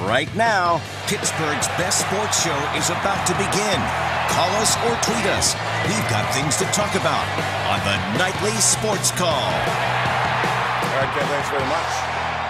Right now, Pittsburgh's best sports show is about to begin. Call us or tweet us. We've got things to talk about on the Nightly Sports Call. All right, Ken, thanks very much.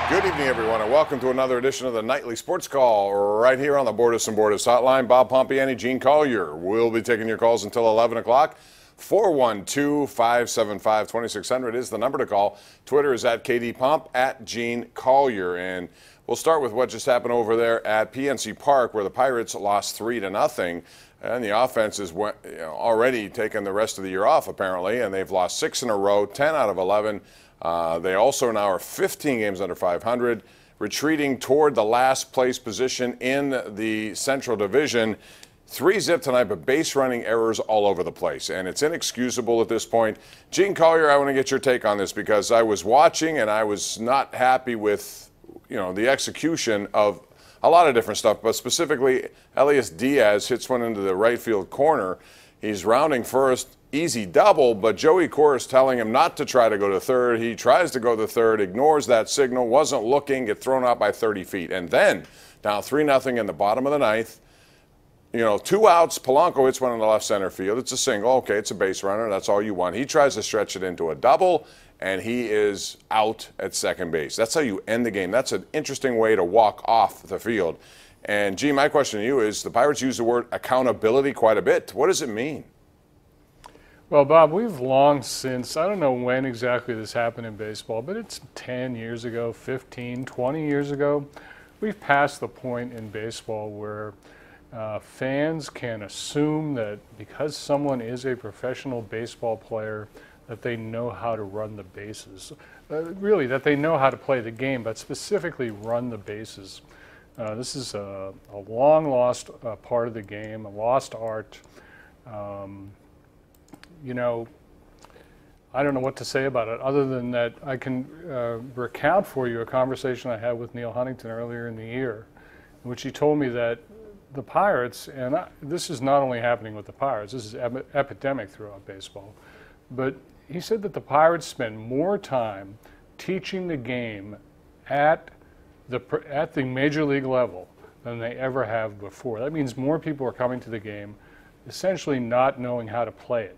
Good evening, everyone, and welcome to another edition of the Nightly Sports Call right here on the Bordas and Bordas hotline. Bob Pompeani, Gene Collier. We'll be taking your calls until 11 o'clock. 412-575-2600 is the number to call. Twitter is at KDPomp, at Gene Collier. And we'll start with what just happened over there at PNC Park, where the Pirates lost 3-0. And the offense is already taken the rest of the year off, apparently, and they've lost 6 in a row, 10 out of 11. They also now are 15 games under 500, retreating toward the last place position in the Central Division. 3-zip tonight, but base running errors all over the place, and it's inexcusable at this point. Gene Collier, I want to get your take on this because I was watching and I was not happy with, the execution of a lot of different stuff, but specifically Elias Diaz hits one into the right field corner. He's rounding first, easy double, but Joey Cora is telling him not to try to go to third. He tries to go to third, ignores that signal, wasn't looking, get thrown out by 30 feet, and then down 3-0 in the bottom of the ninth. 2 outs, Polanco hits one in the left center field. It's a single. Okay, it's a base runner. That's all you want. He tries to stretch it into a double, and he is out at second base. That's how you end the game. That's an interesting way to walk off the field. And, Gene, my question to you is, the Pirates use the word accountability quite a bit. What does it mean? Well, Bob, we've long since, I don't know when exactly this happened in baseball, but it's 10 years ago, 15, 20 years ago. We've passed the point in baseball where fans can assume that because someone is a professional baseball player that they know how to run the bases. Really, that they know how to play the game, but specifically run the bases. This is a long-lost part of the game, a lost art. I don't know what to say about it other than that I can recount for you a conversation I had with Neil Huntington earlier in the year, in which he told me that the Pirates, and this is not only happening with the Pirates, this is epidemic throughout baseball, but he said that the Pirates spend more time teaching the game at the major league level than they ever have before. That means more people are coming to the game essentially not knowing how to play it.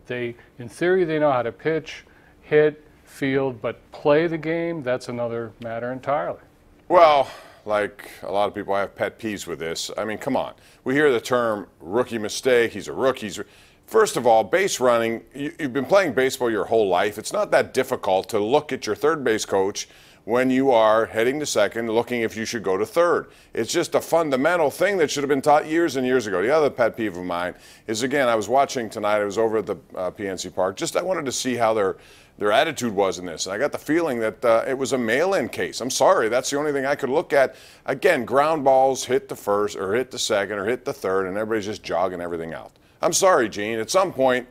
In theory, they know how to pitch, hit, field, but play the game, that's another matter entirely. Well, like a lot of people, I have pet peeves with this. I mean, come on. We hear the term rookie mistake. He's a rookie. First of all, base running, you've been playing baseball your whole life. It's not that difficult to look at your third base coach when you are heading to second, looking if you should go to third. It's just a fundamental thing that should have been taught years and years ago. The other pet peeve of mine is, again, I was watching tonight. I was over at the PNC Park. I wanted to see how their attitude was in this. And I got the feeling that it was a mail-in case. I'm sorry, that's the only thing I could look at. Again, ground balls hit the first or hit the second or hit the third, and everybody's just jogging everything out. I'm sorry, Gene. At some point,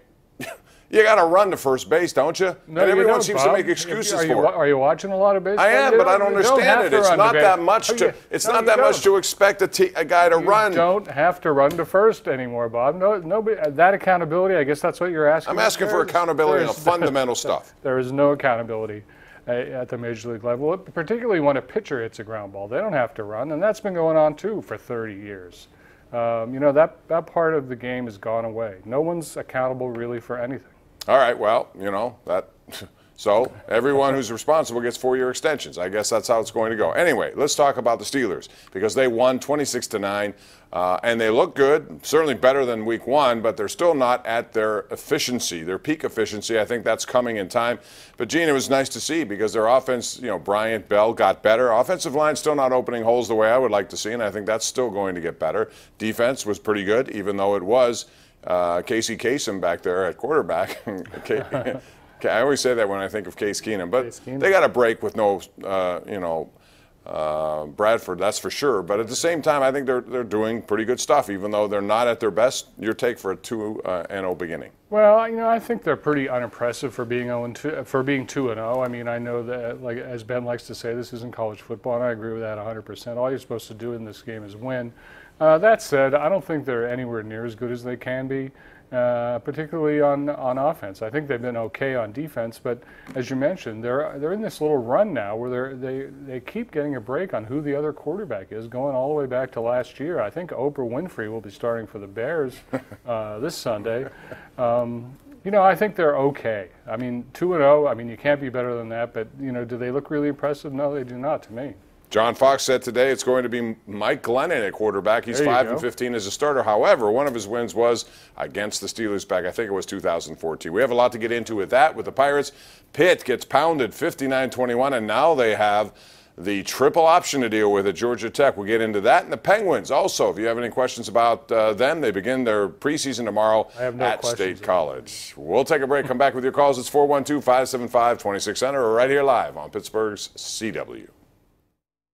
you got to run to first base, don't you? No, and everyone seems to make excuses for it. Are you watching a lot of baseball? I am, but I don't understand it. It's not that much to. It's not that much to expect a guy to run. You don't have to run to first anymore, Bob. Nobody. That accountability. I guess that's what you're asking. I'm asking for accountability on fundamental stuff. There is no accountability at the major league level, particularly when a pitcher hits a ground ball. They don't have to run, and that's been going on too for 30 years. That part of the game has gone away. No one's accountable really for anything. All right, well, so everyone who's responsible gets 4-year extensions. I guess that's how it's going to go. Anyway, let's talk about the Steelers because they won 26-9, and they look good, certainly better than week 1, but they're still not at their efficiency, their peak efficiency. I think that's coming in time. But, Gene, it was nice to see because their offense, Bryant, Bell got better. Offensive line still not opening holes the way I would like to see, and I think that's still going to get better. Defense was pretty good, even though it was Casey Kasem back there at quarterback. I always say that when I think of Case Keenum, but they got a break with no, Bradford, that's for sure. But at the same time, I think they're doing pretty good stuff, even though they're not at their best. Your take for a 2-0 beginning? Well, I think they're pretty unimpressive for being 2-0. I mean, I know that, like as Ben likes to say, this isn't college football, and I agree with that 100%. All you're supposed to do in this game is win. That said, I don't think they're anywhere near as good as they can be. particularly on offense. I think they've been okay on defense, but as you mentioned, they're in this little run now where they keep getting a break on who the other quarterback is, going all the way back to last year. I think Oprah Winfrey will be starting for the Bears this Sunday. You know, I think they're okay. I mean, 2-0. I mean, you can't be better than that. But you know, do they look really impressive? No, they do not to me. John Fox said today it's going to be Mike Glennon at quarterback. He's 5-15 as a starter. However, one of his wins was against the Steelers back, I think it was 2014. We have a lot to get into with that. With the Pirates, Pitt gets pounded 59-21, and now they have the triple option to deal with at Georgia Tech. We'll get into that. And the Penguins also, if you have any questions about them, they begin their preseason tomorrow at State College. We'll take a break, come back with your calls. It's 412-575-2600 or right here live on Pittsburgh's CW.